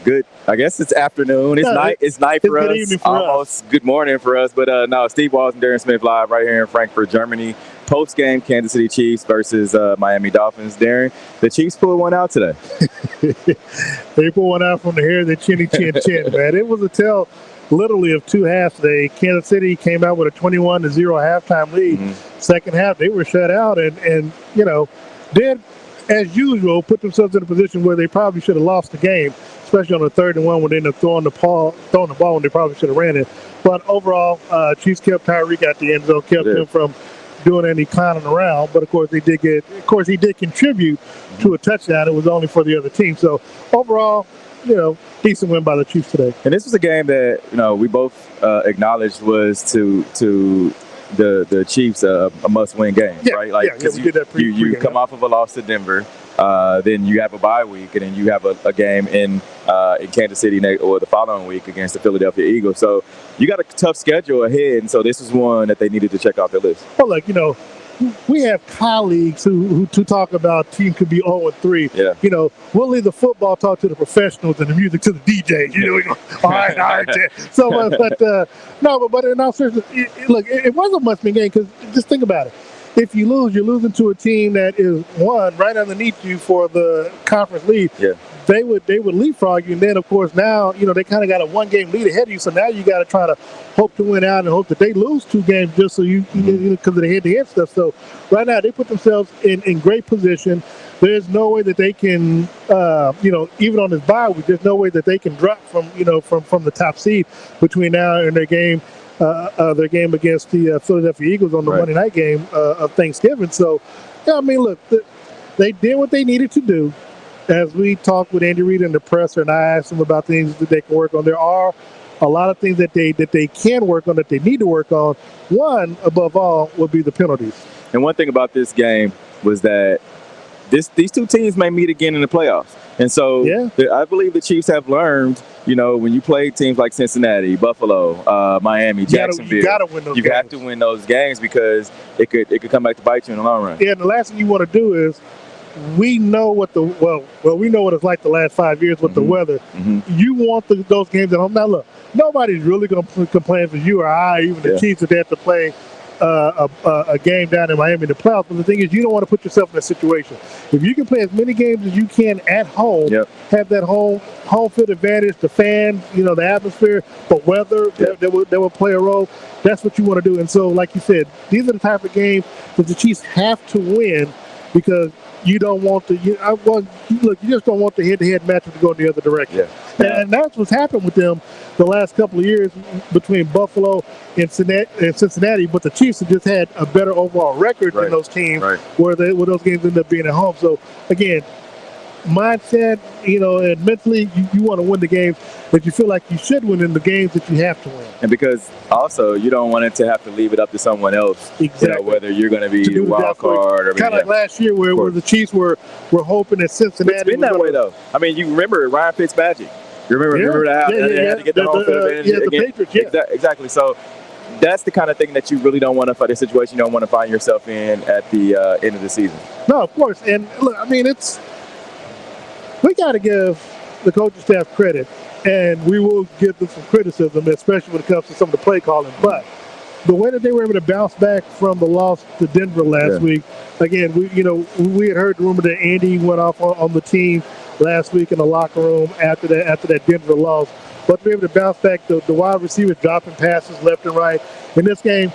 Good. I guess it's afternoon. It's night. It's night for us. Good evening for Almost us. Good morning for us. But no, Steve Walls and Darren Smith live right here in Frankfurt, Germany. Post-game, Kansas City Chiefs versus Miami Dolphins. Darren, the Chiefs pulled one out today. They pulled one out from the hair of the chinny chin chin, man. It was a tale literally of two halves today. Kansas City came out with a 21-0 halftime lead. Second half, they were shut out and did, as usual, put themselves in a position where they probably should have lost the game, especially on the 3rd and 1 when they ended up throwing the ball when they probably should have ran it. But overall, Chiefs kept Tyreek at the end zone, kept him from doing any clowning around. But of course, he did contribute to a touchdown. It was only for the other team. So overall, decent win by the Chiefs today. And this was a game that we both acknowledged was to the Chiefs a must-win game, right? Because you come off of a loss to Denver, then you have a bye week, and then you have a game in Kansas City or the following week against the Philadelphia Eagles. So you got a tough schedule ahead, and so this was one that they needed to check off their list. Well, we have colleagues who talk about team could be 0-3. Yeah. We'll leave the football talk to the professionals and the music to the DJs. All right. So, but in all seriousness, it was a must-win game because just think about it. If you lose, you're losing to a team that is one right underneath you for the conference lead. Yeah. They would leapfrog you, and then of course now they kind of got a 1-game lead ahead of you. So now you got to try to hope to win out and hope that they lose 2 games just so because of the head-to-head stuff. So right now they put themselves in great position. There's no way that they can, even on this bye week, there's no way that they can drop from the top seed between now and their game against the Philadelphia Eagles on the Monday night game of Thanksgiving. So, look, they did what they needed to do. As we talked with Andy Reid in the presser, and I asked him about things that they can work on, there are a lot of things that they can work on, that they need to work on. One, above all, would be the penalties. And one thing about this game was that these two teams may meet again in the playoffs. And so I believe the Chiefs have learned, when you play teams like Cincinnati, Buffalo, Miami, Jacksonville, you have to win those games because it could come back to bite you in the long run. Yeah, and the last thing you want to do is, we know what we know what it's like the last 5 years with the weather. You want those games at home. Now, look, nobody's really going to complain for you or I, even the Chiefs, if they have to play a game down in Miami in the playoffs. But the thing is, you don't want to put yourself in a situation. If you can play as many games as you can at home, have that home field advantage, the fans, the atmosphere, the weather that will play a role. That's what you want to do. And so, like you said, these are the type of games that the Chiefs have to win because you don't want you just don't want the head-to-head matchup to go in the other direction. And that's what's happened with them the last couple of years between Buffalo and Cincinnati. But the Chiefs have just had a better overall record than those teams where those games end up being at home. So, again, mindset, and mentally, you want to win the games that you feel like you should win in the games that you have to win. And because also you don't want it to have to leave it up to someone else, whether you're going to be wild card or kind of like last year where the Chiefs were hoping that Cincinnati. It's been that way though. I mean, you remember Ryan Fitzpatrick. You remember that? They had to get the home field advantage the Patriots. Exactly. So that's the kind of thing that you really don't want to find, the situation you don't want to find yourself in at the end of the season. No, of course. And look, we got to give the coaching staff credit, and we will give them some criticism, especially when it comes to some of the play calling. But the way that they were able to bounce back from the loss to Denver last week, again, we had heard the rumor that Andy went off on the team last week in the locker room after that Denver loss. But to be able to bounce back, the wide receivers dropping passes left and right in this game.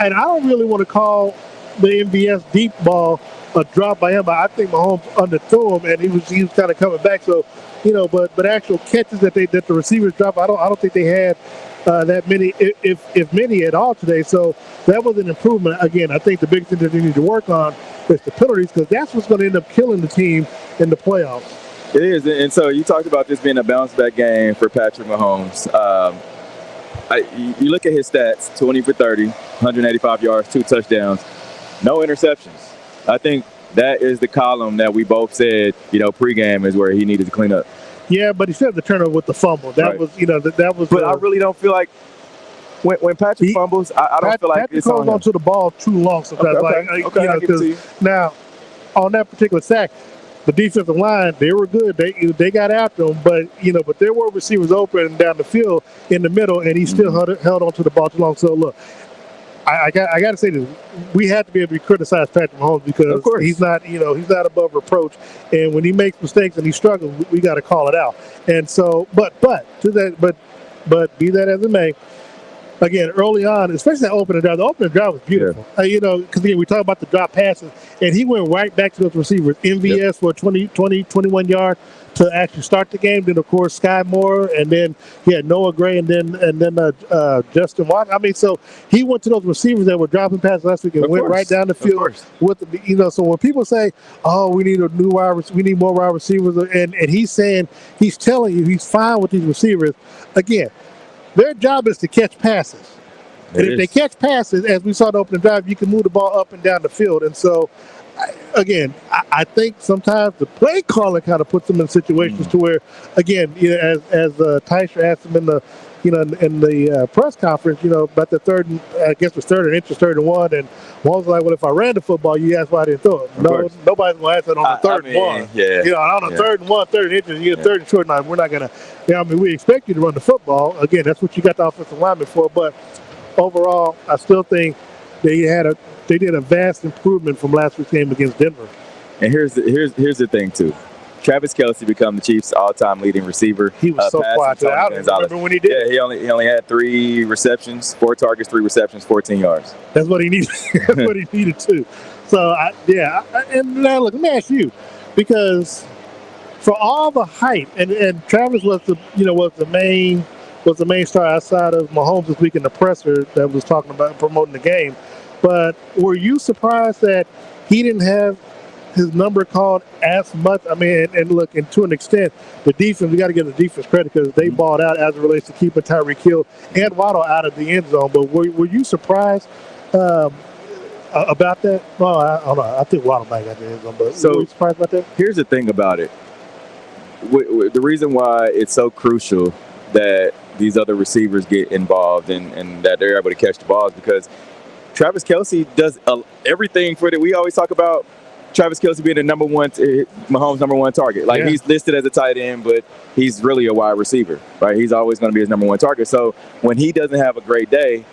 And I don't really want to call the MVS deep ball a drop by him, but I think Mahomes underthrew him, and he was kind of coming back. So, but actual catches that the receivers drop, I don't think they had that many, if many at all today. So that was an improvement. Again, I think the big thing that they need to work on is the penalties, because that's what's going to end up killing the team in the playoffs. It is, and so you talked about this being a bounce-back game for Patrick Mahomes. You look at his stats: 20 for 30, 185 yards, 2 touchdowns, no interceptions. I think that is the column that we both said, pregame is where he needed to clean up. Yeah, but he said the turnover with the fumble. That was, that was. But I really don't feel like when Patrick fumbles, I don't feel like Patrick it's on him. holds onto the ball too long sometimes. Okay. Now, on that particular sack, the defensive line, they were good. They got after him, but there were receivers open down the field in the middle, and he still held on to the ball too long. So look, I got to say this: we have to be able to criticize Patrick Mahomes because he's not above reproach, and when he makes mistakes and he struggles, we got to call it out. And so, but be that as it may. Again, early on, especially that opening drive, the opening drive was beautiful. Yeah. Because again, we talk about the drop passes, and he went right back to those receivers. MVS for 21 yards to actually start the game. Then, of course, Sky Moore, and then he had Noah Gray, and then Justin Watt. I mean, so he went to those receivers that were dropping passes last week and went right down the field with the. So when people say, "Oh, we need we need more wide receivers," and he's telling you he's fine with these receivers. Again, their job is to catch passes. And if they catch passes, as we saw the opening drive, you can move the ball up and down the field. And so, I think sometimes the play calling kind of puts them in situations to where, again, as Tysher asked him in the press conference, about the third and one, and one was like, well, if I ran the football, you asked why I didn't throw it. No, nobody's going to ask that on the third and one. Yeah. On the third and 1, 3rd and inches, you get third and short. Now, we're not going to, we expect you to run the football. Again, that's what you got the offensive lineman for. But overall, I still think they did a vast improvement from last week's game against Denver. And here's the thing, too. Travis Kelce became the Chiefs' all-time leading receiver. He was so quiet. I don't remember when he did. Yeah, he only had 3 receptions, 4 targets, 3 receptions, 14 yards. That's what he needed. That's what he needed too. So and now look, let me ask you, because for all the hype, and Travis was the main star outside of Mahomes this week in the presser that was talking about promoting the game. But were you surprised that he didn't have his number called as much? I mean, and look, and to an extent, the defense, we got to give the defense credit because they balled out as it relates to keeping Tyreek Hill and Waddle out of the end zone. But were you surprised about that? Well, I don't know. I think Waddle might got the end zone, but were you surprised about that? Here's the thing about it. The reason why it's so crucial that these other receivers get involved and that they're able to catch the balls because Travis Kelce does everything for it. We always talk about Travis Kelce being the Mahomes' number 1 target. Like he's listed as a tight end, but he's really a wide receiver, right? He's always going to be his number 1 target. So when he doesn't have a great day,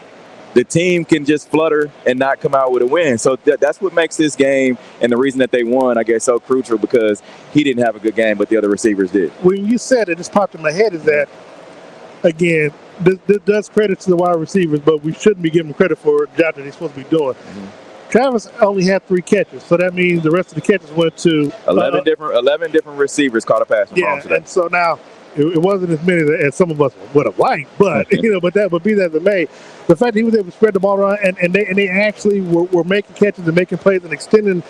the team can just flutter and not come out with a win. So that's what makes this game and the reason that they won, I guess, so crucial because he didn't have a good game, but the other receivers did. When you said it, just popped in my head is that, again, this does credit to the wide receivers, but we shouldn't be giving credit for the job that they're supposed to be doing. Travis only had 3 catches, so that means the rest of the catches went to 11 different receivers caught a pass from Mahomes today. And so now it wasn't as many as some of us would have liked, but but be that as it may, the fact that he was able to spread the ball around and they actually were making catches and making plays and extending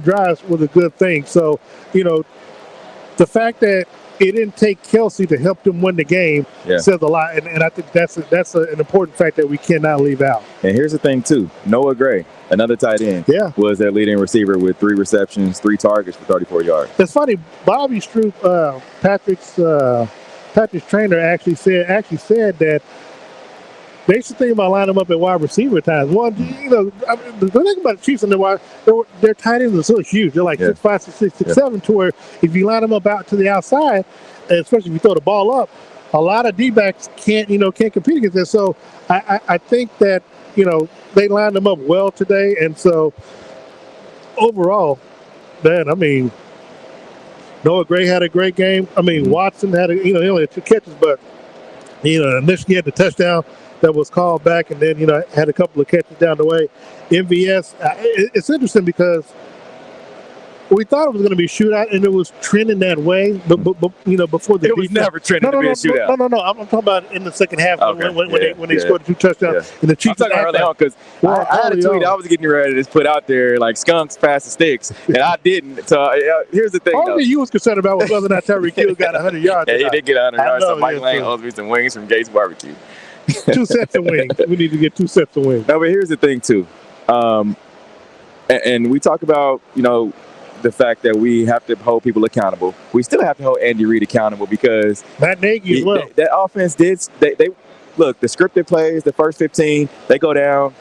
drives was a good thing. So the fact that it didn't take Kelce to help them win the game says a lot, and I think that's an important fact that we cannot leave out. And here's the thing too: Noah Gray, another tight end, was their leading receiver with 3 receptions, 3 targets for 34 yards. It's funny, Bobby Stroop, Patrick's trainer, actually said that they should think about lining them up at wide receiver at times. One, the thing about the Chiefs and their tight ends are so huge. They're like 6'5", 6'6", 6'7", to where if you line them up out to the outside, especially if you throw the ball up, a lot of D-backs can't compete against that. So I think that they lined them up well today, and so overall, man, I mean, Noah Gray had a great game. I mean, Watson had he only had 2 catches, but initially he had the touchdown that was called back, and then had a couple of catches down the way. MVS, it's interesting because we thought it was going to be a shootout, and it was trending that way. But before the it was never trending to be a shootout. No. I'm talking about in the second half when they scored the 2 touchdowns. And the Chiefs. I'm talking early on because I had a tweet I was getting ready to just put out there like skunks past the sticks, and I didn't. So here's the thing. All you was concerned about was whether or not Tyreek Hill got 100 yards. Yeah, he did get 100 yards. So Mike Lane owes me some wings from Gates Barbecue. 2 sets of wings. We need to get 2 sets of wings. No, but here's the thing too, and we talk about the fact that we have to hold people accountable. We still have to hold Andy Reid accountable because Matt Nagy as well. That offense did. They look, the scripted plays, the first 15, they go down.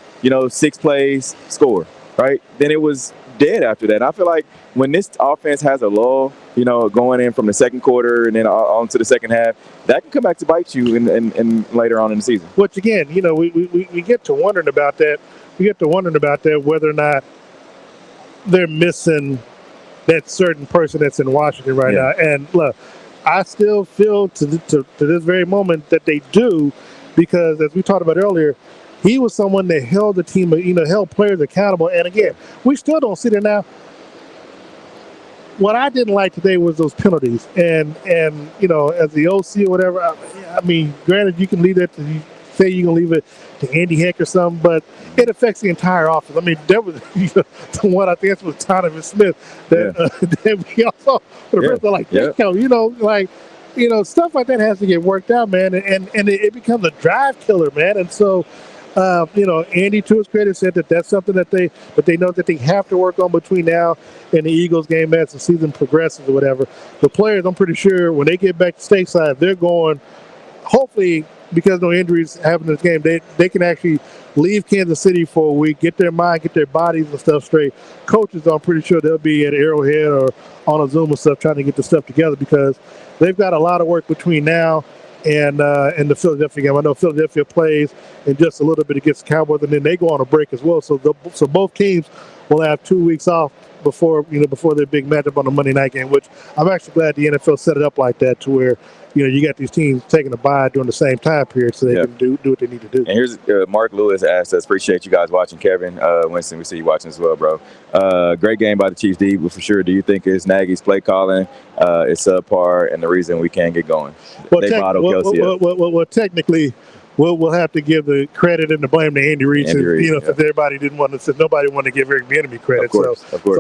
6 plays, score. Right. Then it was dead after that. And I feel like when this offense has a lull, going in from the second quarter and then on to the second half, that can come back to bite you in later on in the season. Which again, we get to wondering about that. We get to wondering about that, whether or not they're missing that certain person that's in Washington right now. And look, I still feel to this very moment that they do, because as we talked about earlier, he was someone that held the team, held players accountable. And again, we still don't see that now. What I didn't like today was those penalties. And as the OC or whatever, I mean, granted, you can leave that to say you can leave it to Andy Heck or something, but it affects the entire offense. I mean, that was the one I think was Donovan Smith that we all saw for the rest of stuff like that has to get worked out, man, and it becomes a drive killer, man. And so, Andy, to his credit, said that that's something that they know that they have to work on between now and the Eagles game as the season progresses or whatever. The players, I'm pretty sure, when they get back to stateside, they're going, hopefully, because no injuries happen in this game, they can actually leave Kansas City for a week, get their mind, get their bodies and stuff straight. Coaches, I'm pretty sure they'll be at Arrowhead or on a Zoom and stuff trying to get the stuff together, because they've got a lot of work between now and the Philadelphia game. I know Philadelphia plays in just a little bit against the Cowboys, and then they go on a break as well. So both teams will have 2 weeks off before their big matchup on the Monday night game, which I'm actually glad the NFL set it up like that, to where you got these teams taking a bye during the same time period, so they can do what they need to do. And here's Mark Lewis asked us, appreciate you guys watching. Kevin Winston, we see you watching as well, bro. Great game by the Chiefs D, but for sure, do you think it's Nagy's play calling is subpar and the reason we can't get going? Well, technically, we'll have to give the credit and the blame to Andy Reid, since everybody didn't want to, since nobody wanted to give Eric Bieniemy credit. Of course.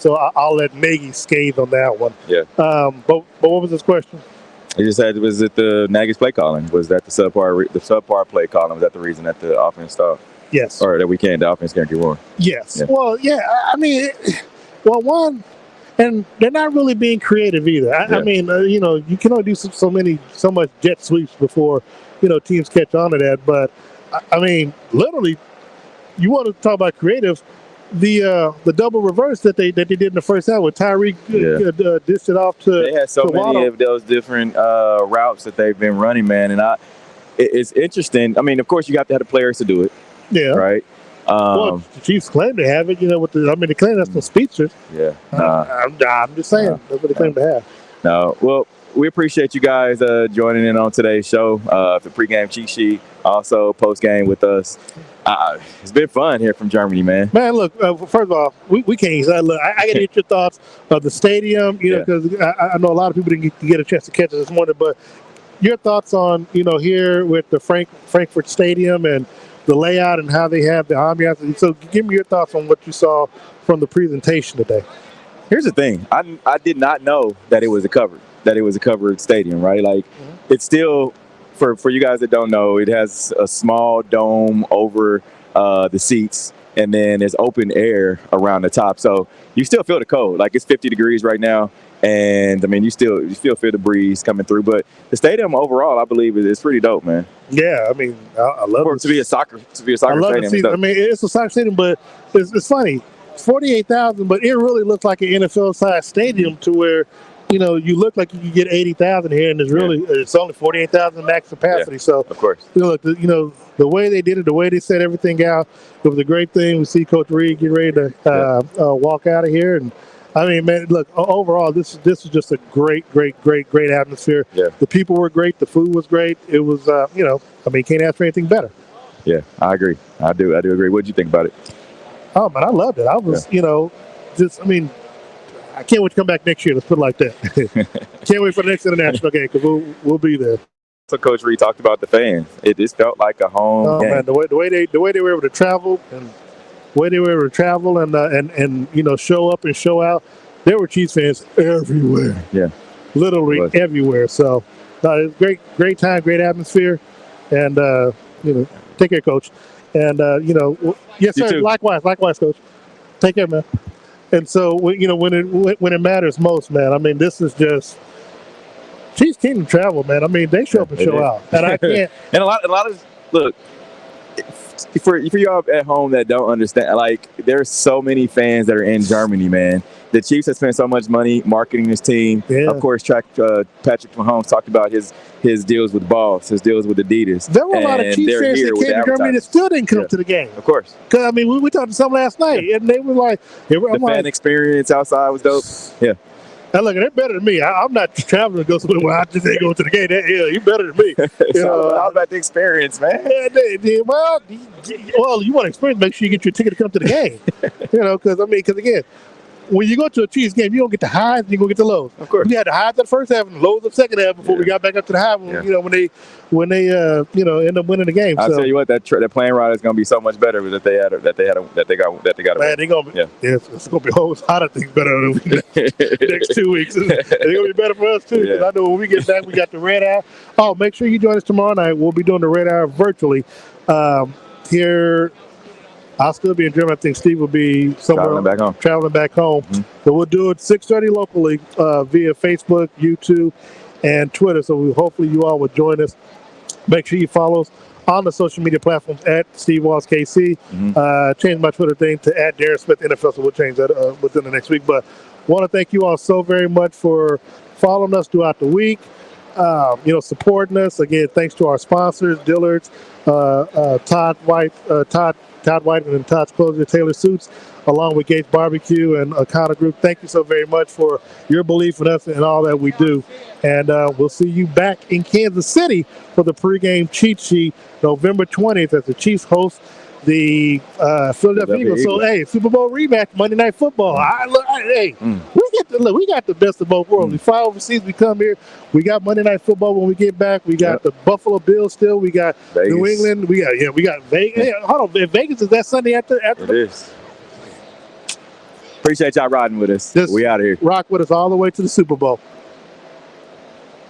So I'll let Nagy scathe on that one. Yeah. But what was his question? He just said, was it the Nagy's play calling? Was that the subpar play calling? Was that the reason that the offense stopped? Yes. Or that the offense can't get more? Yes. Yeah. Well, yeah. I mean, one, and they're not really being creative either. I mean, you can only do so much jet sweeps before teams catch on to that. But I mean, literally, you want to talk about creative. The double reverse that they did in the first half with Tyreek dished it off to. They had so many of those different routes that they've been running, man, and it's interesting. I mean, of course, you have to have the players to do it. Yeah. Right. Well, the Chiefs claim they have it. They claim that's some speedsters. Yeah. I'm just saying that's what they claim to have. No. Well, we appreciate you guys joining in on today's show. The pregame cheat sheet, also postgame with us. It's been fun here from Germany, man. Man, look, first of all, we can't. Look, I got to get your thoughts of the stadium, because I know a lot of people didn't get a chance to catch it this morning, but your thoughts on, here with the Frankfurt Stadium and the layout and how they have the ambiance. So give me your thoughts on what you saw from the presentation today. Here's the thing. I did not know that it was a covered stadium, right? Like, it's still, for you guys that don't know, it has a small dome over the seats, and then there's open air around the top. So you still feel the cold. Like, it's 50 degrees right now, and I mean, you still feel the breeze coming through. But the stadium overall, I believe, is pretty dope, man. Yeah, I mean, I love it. To be a soccer I love stadium. I mean, it's a soccer stadium, but it's funny. It's 48,000, but it really looks like an NFL-sized stadium, to where you look like you can get 80,000 here, and it's only 48,000 max capacity. Yeah, so of course, the way they did it, the way they set everything out, it was a great thing. We see Coach Reid get ready to walk out of here, and I mean, man, look, overall, this is just a great atmosphere. Yeah. The people were great. The food was great. It was, can't ask for anything better. Yeah, I agree. I do agree. What did you think about it? Oh man, I loved it. I was, I can't wait to come back next year. Let's put it like that. Can't wait for the next international game, because we'll be there. So Coach Reid talked about the fans. It just felt like a home game. Man, the way they were able to travel and show up and show out, there were Chiefs fans everywhere. Yeah, literally everywhere. So it was great time, great atmosphere, and take care, Coach. And yes, sir. Too. Likewise, Coach. Take care, man. And so, when it matters most, man, I mean, this is just Chiefs Kingdom travel, man. I mean, they show up and show out, and I can't. And a lot of look, for y'all at home that don't understand, like, there's so many fans that are in Germany, man. The Chiefs have spent so much money marketing this team. Yeah. Of course, Patrick Mahomes talked about his deals with Boss, his deals with Adidas. There were a lot of Chiefs fans that came to Germany that still didn't come to the game. Of course. Because, I mean, we talked to some last night, and they were like... The fan experience outside was dope. Yeah. Now, look, they're better than me. I'm not traveling to go somewhere where I just ain't going to the game. You're better than me. It's all about the experience, man. Well, you want to experience, make sure you get your ticket to come to the game. Because again, when you go to a Chiefs game, you don't get the highs, you go get the lows. Of course. We had the highs of the first half and the lows of the second half before we got back up to the high when they end up winning the game. I'll tell you what, that plane ride is going to be so much better that they got. Man, they're going to be it's going to be a whole lot of things better than the next 2 weeks. They're going to be better for us too. Because I know when we get back, we got the red eye. Oh, make sure you join us tomorrow night. We'll be doing the red eye virtually here. I'll still be in Germany. I think Steve will be somewhere traveling back home. Mm-hmm. So we'll do it 6:30 locally via Facebook, YouTube, and Twitter. So hopefully you all will join us. Make sure you follow us on the social media platforms at Steve Walls KC. Mm-hmm. Change my Twitter thing to at Darren Smith NFL. So we'll change that within the next week. But want to thank you all so very much for following us throughout the week. Supporting us. Again, thanks to our sponsors, Dillard's, Todd White and Todd's Clothes, Taylor Suits, along with Gates Barbecue and O'Connor Group. Thank you so very much for your belief in us and all that we do. And we'll see you back in Kansas City for the pregame cheat sheet November 20th as the Chiefs host the Philadelphia Eagles. So, hey, Super Bowl rematch, Monday Night Football. We got the best of both worlds. We fly overseas, we come here. We got Monday Night Football when we get back. We got the Buffalo Bills still. We got Vegas. New England. We got Vegas. Hey, hold on, Vegas is that Sunday after? It is. Appreciate y'all riding with us. We out of here. Rock with us all the way to the Super Bowl.